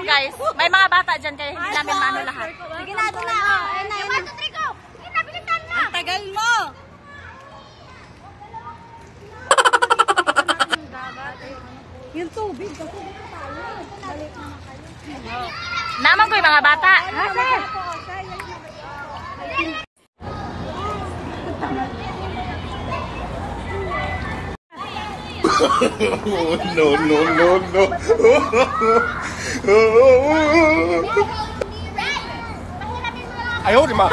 guys. May mga bata dyan kaya hindi namin maano lahat. Sige na, ito na. Ayun na, ayun na. Sige na, bilisan na. Ang tagal mo. Yung tubig. Naman ko yung mga bata. No, no, no, no. Ayaw, di ba?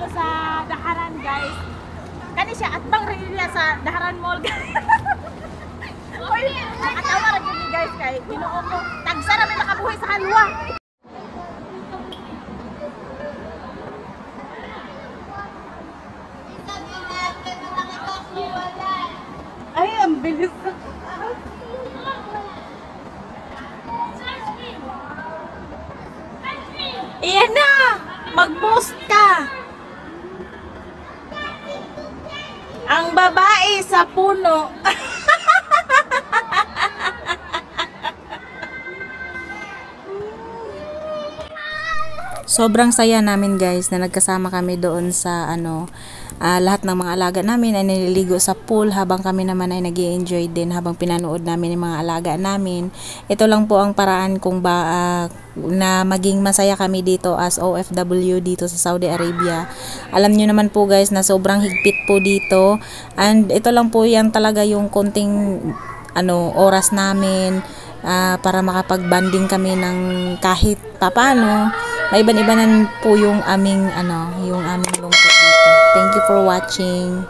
Sa Daharan guys. Kani siya at bang rin niya sa Daharan Mall. Oy, at awa ra gyud guys kay Ginoo ko. Tagsa ra may makabuhi sa halwa. Ay, ang bilis. Iyan na! Mag-post ka! Ang babae sa puno. Sobrang saya namin guys na nagkasama kami doon sa lahat ng mga alaga namin ay nililigo sa pool habang kami naman ay nag-i-enjoy din habang pinanood namin yung mga alaga namin. Ito lang po ang paraan kung na maging masaya kami dito as OFW dito sa Saudi Arabia. Alam nyo naman po guys na sobrang higpit po dito and ito lang po yan talaga yung konting oras namin para makapag-banding kami ng kahit papaano. Maiban-ibanan po yung aming lungkot dito. Thank you for watching.